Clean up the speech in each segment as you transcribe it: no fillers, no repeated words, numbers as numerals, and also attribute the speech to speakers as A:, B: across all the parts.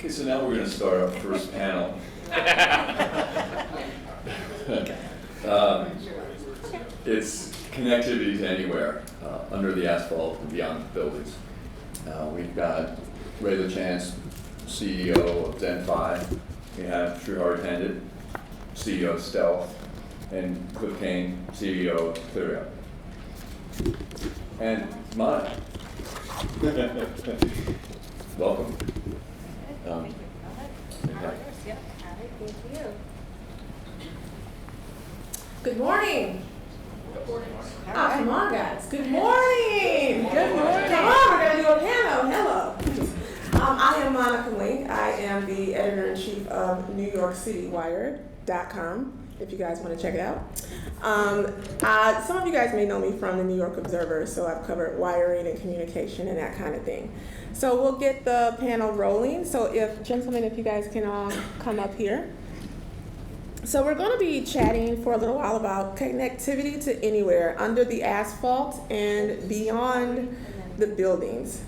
A: Okay, so now we're going to start our first panel. It's connectivity to anywhere under the asphalt and beyond the buildings. We've got Ray LaChance, CEO of ZenFi. We have Shrihari Pandit, CEO of Stealth, and Kane, CEO of Cleareon. And mine. Welcome.
B: Good morning. Oh, come on, guys. Good morning. Good morning. Come on, we're going to do a panel. Hello. I am Monica Link. I am the editor-in-chief of NewYorkCityWire.com, if you guys want to check it out. Some of you guys may know me from the New York Observer, so I've covered wiring and communication and that kind of thing. So we'll get the panel rolling. So if you guys can all come up here. So we're going to be chatting for a little while about connectivity to anywhere under the asphalt and beyond the buildings.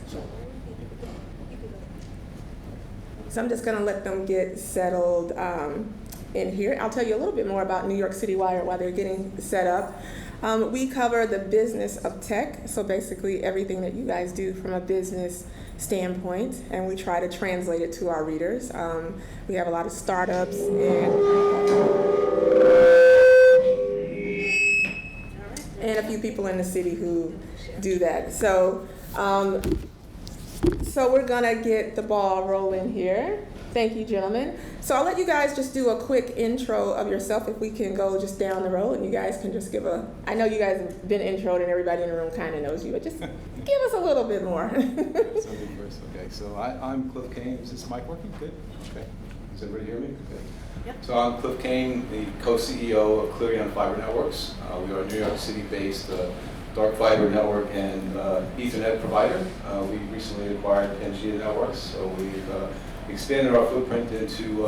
B: So I'm just going to let them get settled in here. I'll tell you a little bit more about New York City Wire while they're getting set up. We cover the business of tech, so basically everything that you guys do from a business standpoint, and we try to translate it to our readers. We have a lot of startups and a few people in the city who do that. So we're gonna get the ball rolling here. Thank you, gentlemen. So I'll let you guys just do a quick intro of yourself if we can go just down the road and you guys can just give I know you guys have been introed and everybody in the room kind of knows you, but just give us a little bit more.
C: Something first, okay. So I'm Cliff Kane. Is this mic working? Good? Okay. Does everybody hear me? Okay.
B: Yep.
C: So I'm Cliff Kane, the co-CEO of Cleareon Fiber Networks. We are a New York City-based dark fiber network and Ethernet provider. We recently acquired PM CDT networks, so we've expanded our footprint into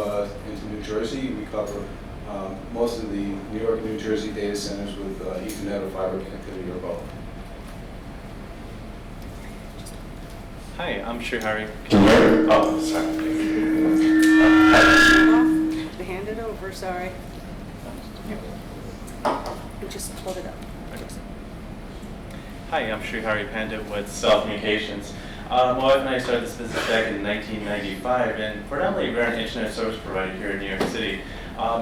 C: New Jersey. We cover most of the New York and New Jersey data centers with Ethernet or fiber connectivity or both.
D: Hi, I'm Shrihari.
A: Can you hear me?
D: Oh, sorry.
E: Hand it over, sorry. And just hold it up.
D: Hi, I'm Shrihari Pandit with Stealth Communications. My wife and I started this business back in 1995, and predominantly we're an internet service provider here in New York City.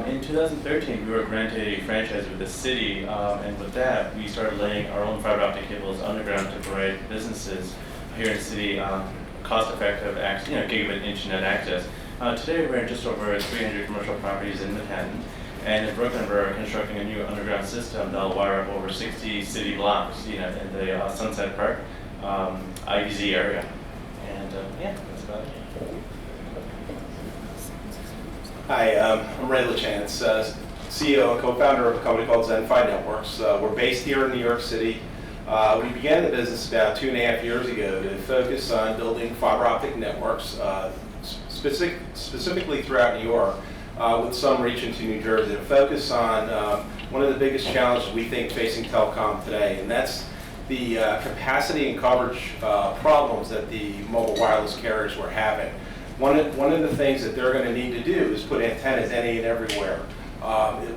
D: In 2013, we were granted a franchise with the city, and with that, we started laying our own fiber optic cables underground to provide businesses here in the city cost-effective gigabit internet access. Today, we're in just over 300 commercial properties in Manhattan, and in Brooklyn, we're constructing a new underground system that'll wire up over 60 city blocks, in the Sunset Park, IBZ area. And that's about it.
F: Hi, I'm Ray LaChance, CEO and co-founder of a company called ZenFi Networks. We're based here in New York City. We began the business about 2.5 years ago to focus on building fiber optic networks, specifically throughout New York, with some reach into New Jersey, to focus on one of the biggest challenges we think facing telecom today, and that's the capacity and coverage problems that the mobile wireless carriers were having. One of the things that they're going to need to do is put antennas any and everywhere,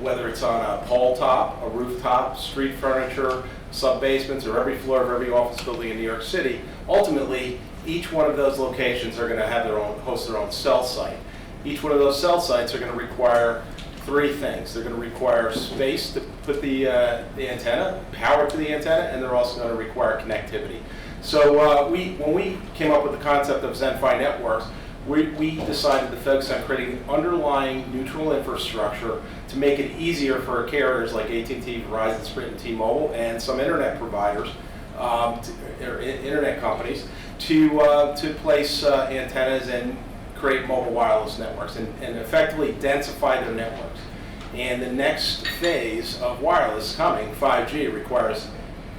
F: whether it's on a pole top, a rooftop, street furniture, sub-basements, or every floor of every office building in New York City. Ultimately, each one of those locations are going to have host their own cell site. Each one of those cell sites are going to require three things. They're going to require space to put the antenna, power to the antenna, and they're also going to require connectivity. So when we came up with the concept of ZenFi Networks, we decided to focus on creating underlying neutral infrastructure to make it easier for carriers like AT&T, Verizon, Sprint, and T-Mobile, and some internet providers, or internet companies, to place antennas and create mobile wireless networks and effectively densify their networks. And the next phase of wireless coming, 5G, requires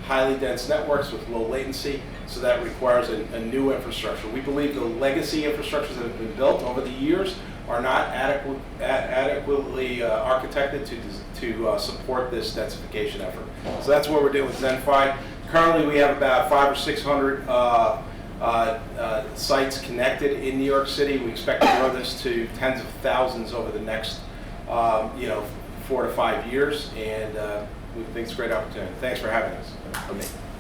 F: highly dense networks with low latency, so that requires a new infrastructure. We believe the legacy infrastructures that have been built over the years are not adequately architected to support this densification effort. So that's what we're doing with ZenFi. Currently, we have about 500 or 600 sites connected in New York City. We expect to grow this to tens of thousands over the next 4 to 5 years, and we think it's a great opportunity. Thanks for having us.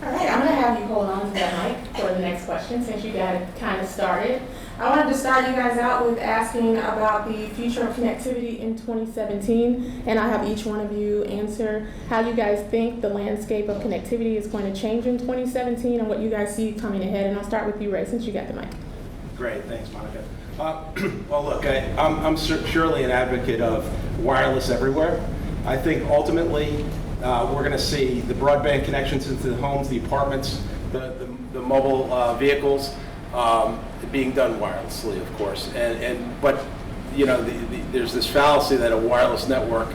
B: All right, I'm going to have you hold on to that mic for the next question since you got it kind of started. I wanted to start you guys out with asking about the future of connectivity in 2017, and I'll have each one of you answer how you guys think the landscape of connectivity is going to change in 2017 and what you guys see coming ahead. And I'll start with you, Ray, since you got the mic.
F: Great, thanks, Monica. Well, look, I'm surely an advocate of wireless everywhere. I think ultimately we're going to see the broadband connections into the homes, the apartments, the mobile vehicles being done wirelessly, of course. But you know, there's this fallacy that a wireless network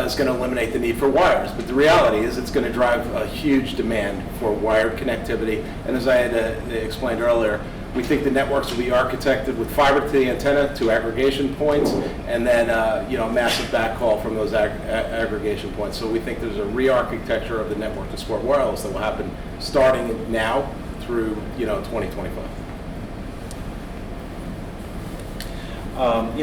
F: is going to eliminate the need for wires. But the reality is it's going to drive a huge demand for wired connectivity. And as I had explained earlier, we think the networks will be architected with fiber to the antenna to aggregation points, and then massive backhaul from those aggregation points. So we think there's a re-architecture of the network to support wireless that will happen starting now through 2025.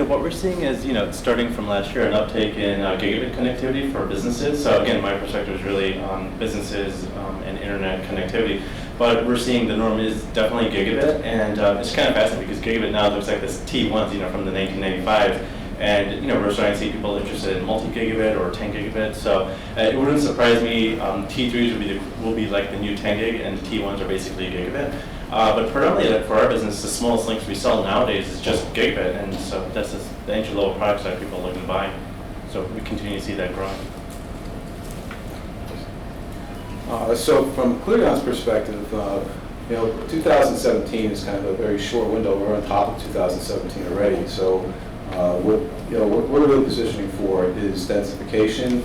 D: What we're seeing is, starting from last year, an uptake in gigabit connectivity for businesses. So again, my perspective is really on businesses and internet connectivity. But we're seeing the norm is definitely gigabit, and it's kind of fascinating because gigabit now looks like this T1s, from the 1995, and we're starting to see people interested in multi-gigabit or 10 gigabit. So it wouldn't surprise me. T3s will be like the new 10 gig, and T1s are basically gigabit. But predominantly for our business, the smallest links we sell nowadays is just gigabit, and so that's just the entry-level products that people are looking to buy. So we continue to see that growing.
C: So from Cleareon's perspective, 2017 is kind of a very short window. We're on top of 2017 already. So what we're really positioning for is densification,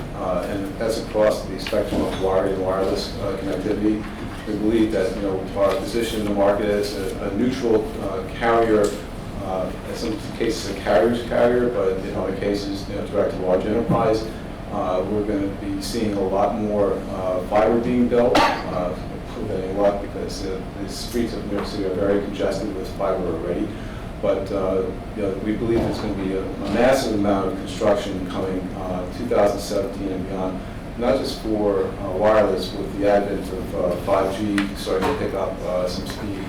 C: and that's across the spectrum of wired and wireless connectivity. We believe that our position in the market as a neutral carrier, in some cases a carrier's carrier, but in other cases direct to large enterprise. We're going to be seeing a lot more fiber being built, a lot because the streets of New York City are very congested with fiber already. But we believe there's going to be a massive amount of construction coming 2017 and beyond, not just for wireless with the advent of 5G starting to pick up some speed,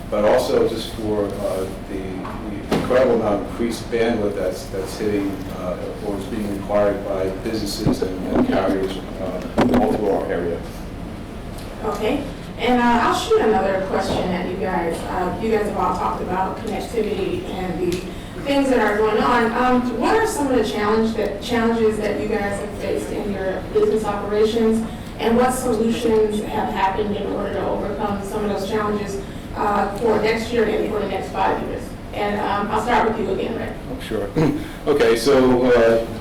C: but also just for the incredible amount of increased bandwidth that's hitting or is being required by businesses and carriers all through our area.
B: Okay, and I'll shoot another question at you guys. You guys have all talked about connectivity and the things that are going on. What are some of the challenges that you guys have faced in your business operations, and what solutions have happened in order to overcome some of those challenges for next year and for the next 5 years? And I'll start with you again, Ray.
C: Oh, sure. Okay, so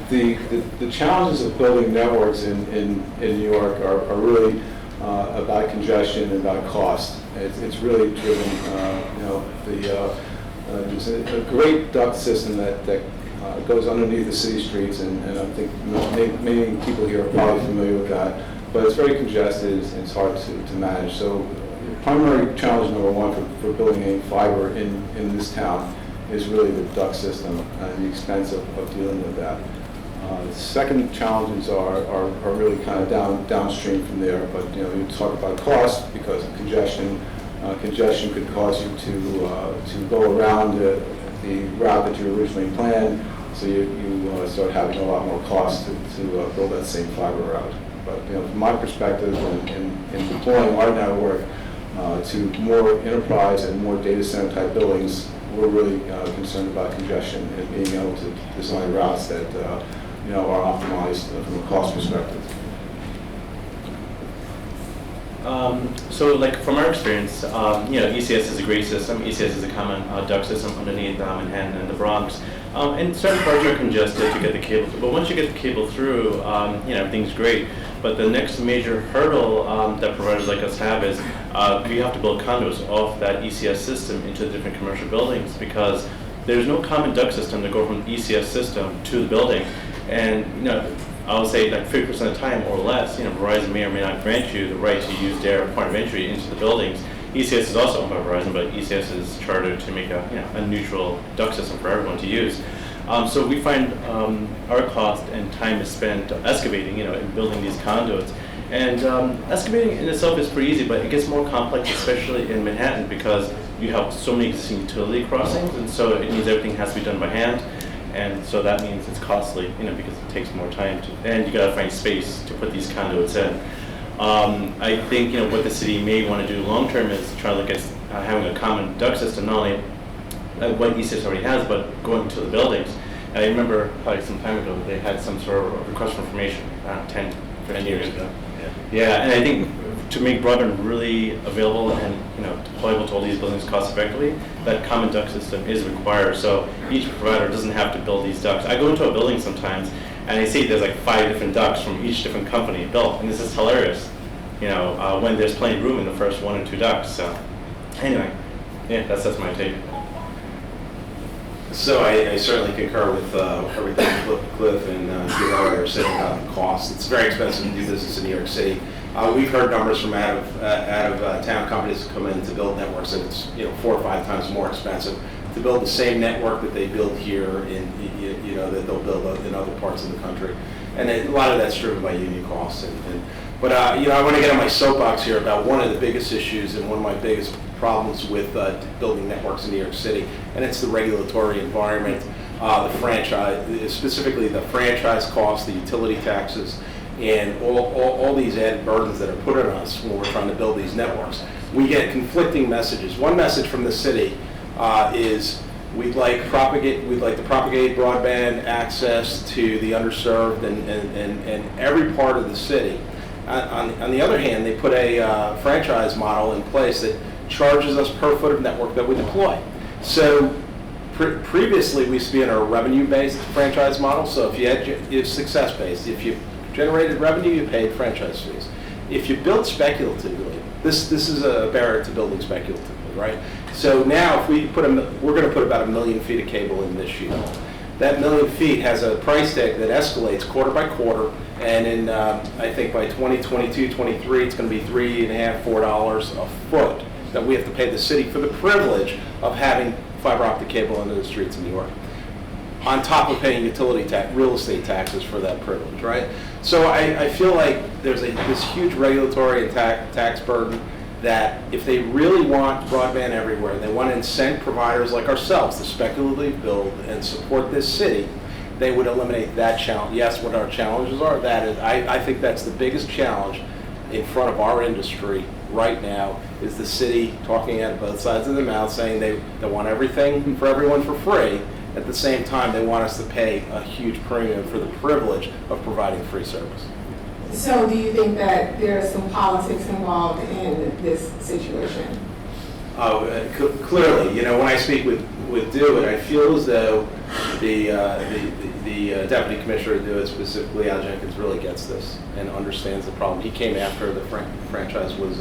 C: the challenges of building networks in New York are really about congestion and about cost. It's really driven, there's a great duct system that goes underneath the city streets, and I think many people here are probably familiar with that, but it's very congested and it's hard to manage. So primary challenge number one for building any fiber in this town is really the duct system and the expense of dealing with that. The second challenges are really kind of downstream from there, but you talk about cost because of congestion. Congestion could cause you to go around the route that you originally planned, so you start having a lot more cost to build that same fiber route. But from my perspective, in deploying our network to more enterprise and more data center type buildings, we're really concerned about congestion and being able to design routes that are optimized from a cost perspective.
D: So like from our experience, ECS is a great system. ECS is a common duct system underneath Manhattan and the Bronx. And certain parts are congested to get the cable through. But once you get the cable through, everything's great. But the next major hurdle that providers like us have is we have to build conduits off that ECS system into the different commercial buildings because there's no common duct system to go from the ECS system to the building. And I would say like 50% of the time or less, Verizon may or may not grant you the right to use their point of entry into the buildings. ECS is also owned by Verizon, but ECS is chartered to make a neutral duct system for everyone to use. So we find our cost and time is spent excavating, in building these conduits. And excavating in itself is pretty easy, but it gets more complex, especially in Manhattan, because you have so many existing utility crossings, and so it means everything has to be done by hand. And so that means it's costly, because it takes more time and you gotta find space to put these conduits in. I think, what the city may want to do long term is try to look at having a common duct system, not only what ECS already has, but going to the buildings. And I remember probably some time ago they had some sort of request for information, 10 years ago. Yeah, and I think to make broadband really available and deployable to all these buildings cost effectively, that common duct system is required. So each provider doesn't have to build these ducts. I go into a building sometimes and I see there's like 5 different ducts from each different company built, and this is hilarious. When there's plenty of room in the first 1 or 2 ducts. So anyway, yeah, that's my take.
F: So I certainly concur with everything Cliff and Shrihari are saying about the cost. It's very expensive to do business in New York City. We've heard numbers from out of town companies that come in to build networks, and it's 4 or 5 times more expensive to build the same network that they build here that they'll build in other parts of the country. And a lot of that's driven by union costs. But I want to get on my soapbox here about one of the biggest issues and one of my biggest problems with building networks in New York City, and it's the regulatory environment, the franchise, specifically the franchise costs, the utility taxes, and all these added burdens that are put on us when we're trying to build these networks. We get conflicting messages. One message from the city is we'd like to propagate broadband access to the underserved and every part of the city. On the other hand, they put a franchise model in place that charges us per foot of network that we deploy. So previously we used to be in a revenue-based franchise model. So if you have success-based, if you generated revenue, you paid franchise fees. If you build speculatively, this is a barrier to building speculatively, right? So now if we're going to put about 1 million feet of cable in this year. That 1 million feet has a price tag that escalates quarter by quarter, and in I think by 2022, 23, it's going to be $3.50, $4 a foot that we have to pay the city for the privilege of having fiber optic cable into the streets of New York, on top of paying utility tax, real estate taxes for that privilege, right? So I feel like there's this huge regulatory and tax burden that if they really want broadband everywhere, they want to incent providers like ourselves to speculatively build and support this city, they would eliminate that challenge. Yes, what our challenges are, that is, I think that's the biggest challenge in front of our industry right now, is the city talking out of both sides of their mouth, saying they want everything for everyone for free. At the same time, they want us to pay a huge premium for the privilege of providing free service.
B: So do you think that there's some politics involved in this situation?
F: Clearly, when I speak with DeWitt, I feel as though the Deputy Commissioner of DeWitt, specifically Al Jenkins, really gets this and understands the problem. He came after the franchise was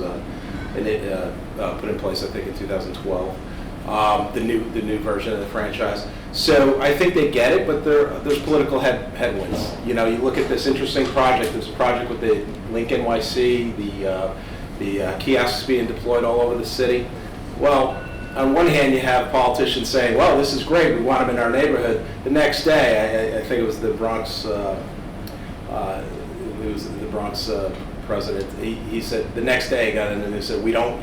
F: put in place, I think, in 2012. The new version of the franchise. So I think they get it, but there's political headwinds. You look at this interesting project. There's a project with the Link NYC, the kiosks being deployed all over the city. Well, on one hand, you have politicians saying, "Well, this is great. We want them in our neighborhood." The next day, I think it was the Bronx. President. He said the next day he got in and he said, "We don't.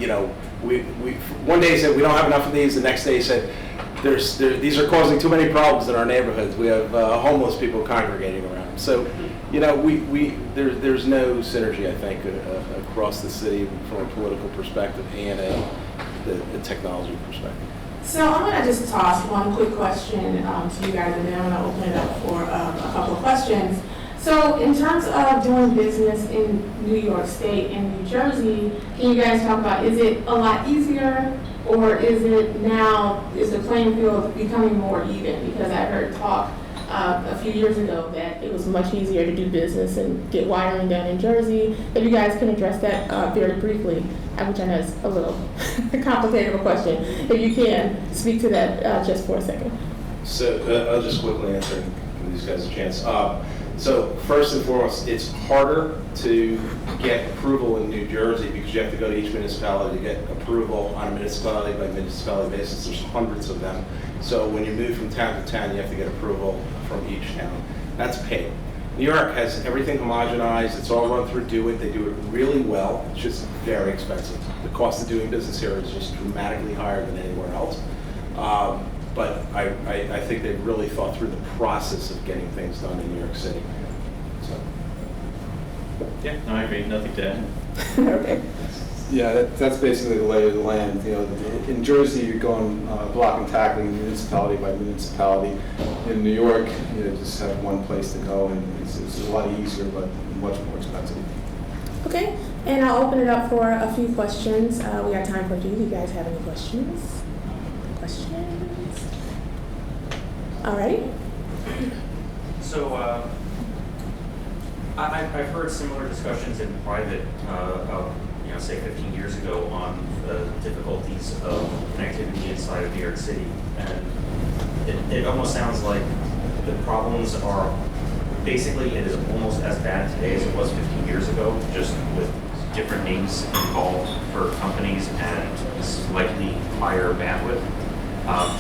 F: One day he said we don't have enough of these. The next day he said, these are causing too many problems in our neighborhoods. We have homeless people congregating around them." So, there's no synergy, I think, across the city from a political perspective and the technology perspective.
B: So I'm going to just toss one quick question to you guys, and then I'm going to open it up for a couple of questions. So in terms of doing business in New York State and New Jersey, can you guys talk about, is it a lot easier, or is the playing field becoming more even? Because I heard talk a few years ago that it was much easier to do business and get wiring done in Jersey. If you guys can address that very briefly, which I know is a little complicated of a question. If you can speak to that just for a second.
F: So I'll just quickly answer and give these guys a chance. So first and foremost, it's harder to get approval in New Jersey because you have to go to each municipality to get approval on a municipality by municipality basis. There's hundreds of them. So when you move from town to town, you have to get approval from each town. That's a pain. New York has everything homogenized. It's all run through Do It. They do it really well. It's just very expensive. The cost of doing business here is just dramatically higher than anywhere else. But I think they've really thought through the process of getting things done in New York City. So.
D: Yeah, no, I agree. Nothing to add.
B: Okay.
C: Yeah, that's basically the lay of the land. You know, in Jersey, you're going block and tackling municipality by municipality. In New York, you just have one place to go, and it's a lot easier, but much more expensive.
B: Okay, and I'll open it up for a few questions. We got time for a few. Do you guys have any questions? Questions? All right.
G: So I've heard similar discussions in private, say 15 years ago on the difficulties of connectivity inside of New York City. And it almost sounds like the problems are basically, it is almost as bad today as it was 15 years ago, just with different names involved for companies and slightly higher bandwidth.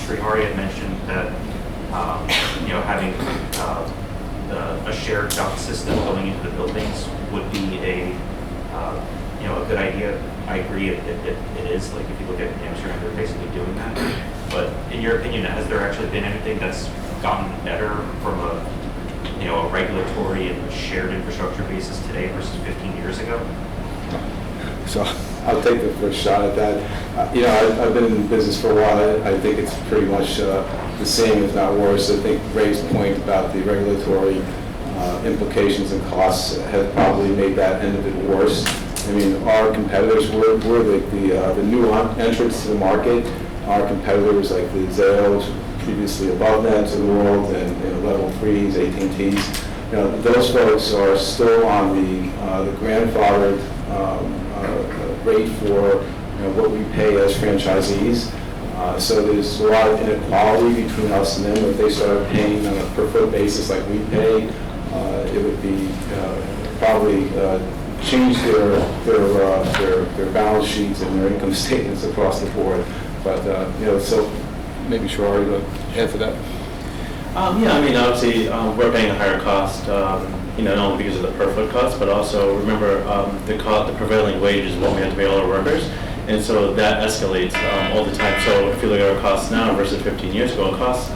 G: Shrihari had mentioned that having a shared duct system going into the buildings would be a good idea. I agree, it is. Like if you look at Amsterdam, they're basically doing that. But in your opinion, has there actually been anything that's gotten better from a regulatory and shared infrastructure basis today versus 15 years ago?
C: So I'll take the first shot at that. I've been in business for a while. I think it's pretty much the same, if not worse. I think Ray's point about the regulatory implications and costs have probably made that end of it worse. I mean, our competitors, we're like the new entrants to the market. Our competitors, like the Zaos, previously above them to the world, and Level 3s, AT&Ts, those folks are still on the grandfathered rate for what we pay as franchisees. So there's a lot of inequality between us and them. If they started paying on a per foot basis like we pay, it would be probably change their balance sheets and their income statements across the board. But so maybe Shrihari to add to that.
D: Obviously, we're paying a higher cost, not only because of the per foot cost, but also remember the prevailing wage is what we have to pay all our workers, and so that escalates all the time. So if you look at our costs now versus 15 years ago, it costs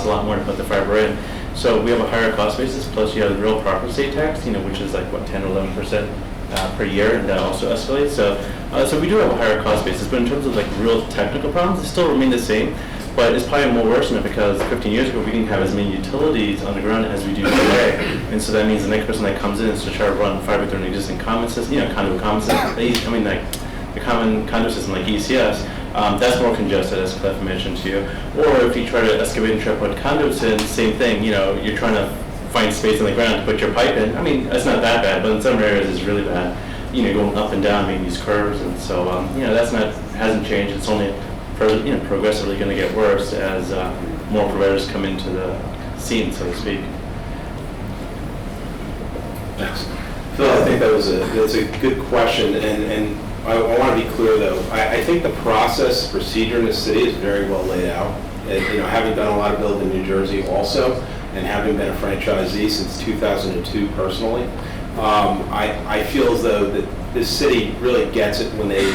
D: a lot more to put the fiber in. So we have a higher cost basis, plus you have the real property estate tax, which is like 10 or 11% per year, and that also escalates. So we do have a higher cost basis, but in terms of like real technical problems, they still remain the same. But it's probably more worse now because 15 years ago we didn't have as many utilities underground as we do today, and so that means the next person that comes in is to try to run fiber through an existing common system, conduit common system. Like the common conduit system like ECS, that's more congested, as Cliff mentioned to you. Or if you try to excavate and try to put conduits in, same thing. You're trying to find space in the ground to put your pipe in. It's not that bad, but in some areas it's really bad. Going up and down, making these curves, and so hasn't changed. It's only progressively going to get worse as more providers come into the scene, so to speak.
F: Thanks. Phil, I think that's a good question, and I want to be clear though. I think the process, procedure in the city is very well laid out. Having done a lot of build in New Jersey also, and having been a franchisee since 2002 personally, I feel as though that this city really gets it when they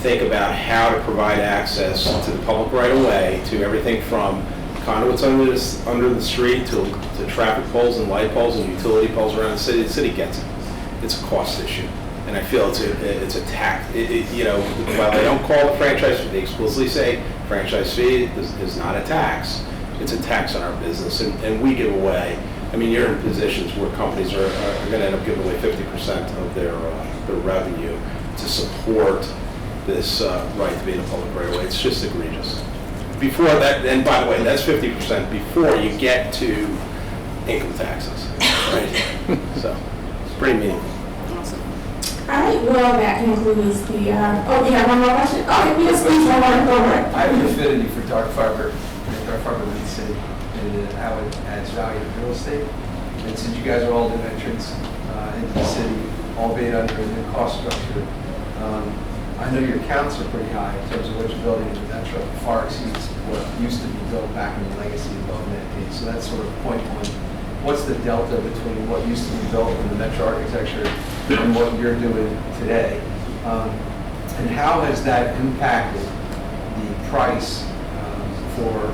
F: think about how to provide access to the public right of way, to everything from conduits under the street to traffic poles and light poles and utility poles around the city. The city gets it. It's a cost issue, and I feel it's a tax. While they don't call it franchise fee, they explicitly say franchise fee is not a tax. It's a tax on our business, and we give away. You're in positions where companies are going to end up giving away 50% of their revenue to support this right to be in a public right of way. It's just egregious. Before that, and by the way, that's 50% before you get to income taxes, right? So it's pretty meaningful.
E: Awesome.
B: All right, well, that concludes the, you have one more question? Okay, yes, please, one more, go over it.
H: I have an affinity for dark fiber in the city, and how it adds value to real estate. And since you guys are all new entrants into the city, albeit under a new cost structure, I know your counts are pretty high in terms of what you're building in the metro. Far exceeds what used to be built back in the legacy of net piece. So that's sort of point one. What's the delta between what used to be built in the metro architecture and what you're doing today? And how has that impacted the price for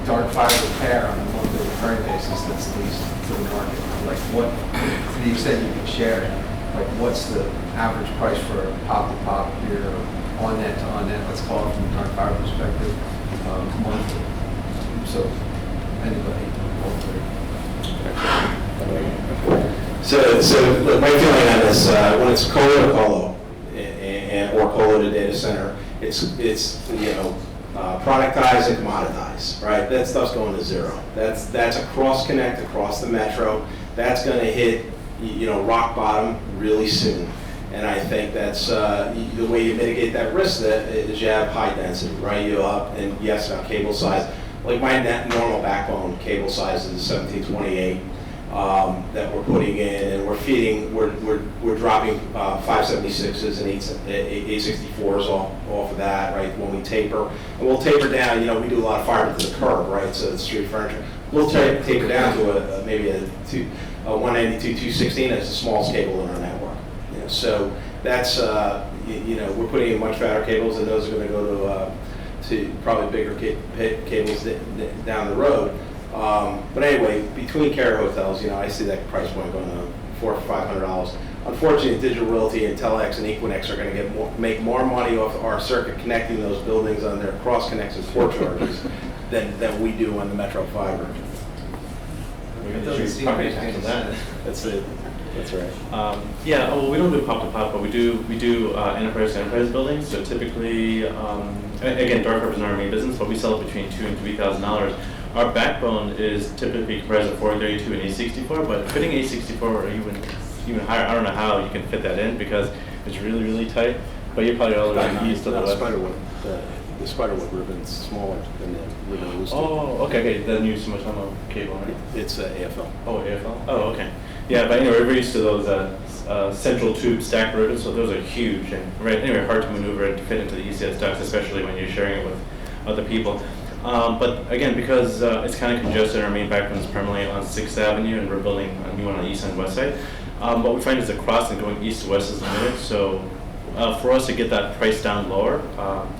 H: dark fiber repair on a monthly recurring basis that's leased to the market? Like what, to the extent you can share it, like what's the average price for a pop-to-pop here, on net to on net, let's call it from a dark fiber perspective, monthly? So anybody,
F: So look, my feeling on this, when it's colo to colo, or colo to data center, it's productize and commoditize, right? That stuff's going to zero. That's a cross connect across the metro. That's going to hit rock bottom really soon. And I think that's the way you mitigate that risk is you have high density, right? You up and yes, now cable size. Like my normal backbone cable size is 1728 that we're putting in, and we're dropping 576s and 864s off of that, right? When we taper, and we'll taper down. We do a lot of fiber to the curb, right? So it's street furniture. We'll taper down to maybe a 192, 216 as the smallest cable in our network. So that's we're putting in much fatter cables, and those are going to go to probably bigger cables down the road. But anyway, between carrier hotels, I see that price point going to $400 or $500. Unfortunately, Digital Realty and Telex and Equinix are going to make more money off our circuit connecting those buildings on their cross connects and port charges than we do on the metro fiber.
D: That's it. That's right. Well, we don't do pop to pop, but we do enterprise to enterprise buildings. So typically, again, dark fiber is not our main business, but we sell it between $2,000 and $3,000. Our backbone is typically comprised of 432 and 864, but fitting 864 or even higher, I don't know how you can fit that in because it's really, really tight. But you're probably all around the east of the west.
F: The spiderwood ribbon's smaller than the ribbon loose.
D: Oh, okay. The new Sumitomo cable, right?
F: It's AFL.
D: Oh, AFL. Oh, okay. Yeah, but anyway, we're used to those central tube stack ribbons, so those are huge and hard to maneuver and to fit into the ECS ducts, especially when you're sharing it with other people. But again, because it's kind of congested, our main backbone is primarily on 6th Avenue, and we're building a new one on the east and west side. What we find is the crossing going east to west is limited, so for us to get that price down lower,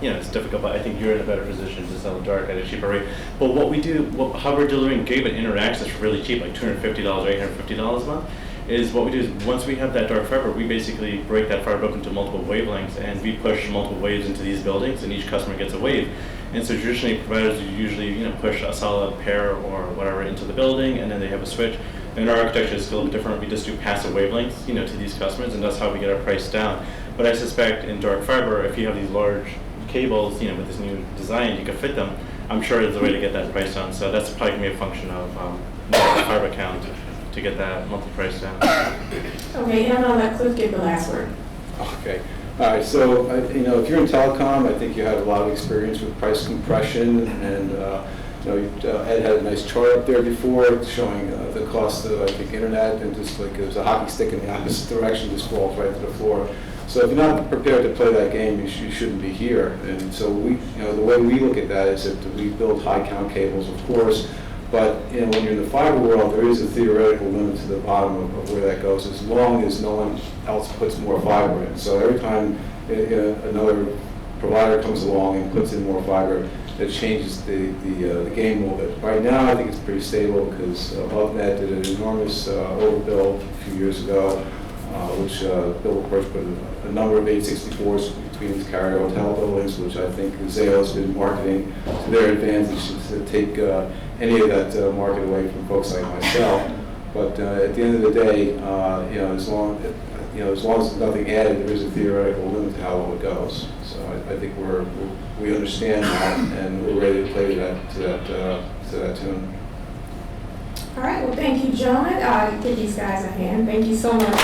D: it's difficult, but I think you're in a better position to sell dark at a cheaper rate. But what we do, how we're delivering gigabit internet access for really cheap, like $250 or $850 a month, is what we do is once we have that dark fiber, we basically break that fiber up into multiple wavelengths, and we push multiple waves into these buildings, and each customer gets a wave. And so traditionally, providers usually push a solid pair or whatever into the building, and then they have a switch. And our architecture is still different. We just do passive wavelengths, to these customers, and that's how we get our price down. But I suspect in dark fiber, if you have these large cables, with this new design, you can fit them. I'm sure there's a way to get that price down. So that's probably gonna be a function of fiber count to get that monthly price down.
B: Okay, and on that, Cliff, get the last word.
C: Okay. All right, so, if you're in telecom, I think you have a lot of experience with price compression, and, Ed had a nice chart up there before showing the cost of, I think, internet, and just like it was a hockey stick in the opposite direction, just falls right to the floor. So if you're not prepared to play that game, you shouldn't be here. And so the way we look at that is that we build high count cables, of course, but when you're in the fiber world, there is a theoretical limit to the bottom of where that goes, as long as no one else puts more fiber in. So every time another provider comes along and puts in more fiber, it changes the game a little bit. Right now, I think it's pretty stable because AboveNet did an enormous overbuild a few years ago, which Bill, of course, put a number of 864s between these carrier hotel buildings, which I think Zayo has been marketing to their advantage to take any of that market away from folks like myself. But at the end of the day, as long as there's nothing added, there is a theoretical limit to how low it goes. So I think we understand that, and we're ready to play to that tune.
B: All right, well, thank you, John. Give these guys a hand. Thank you so much.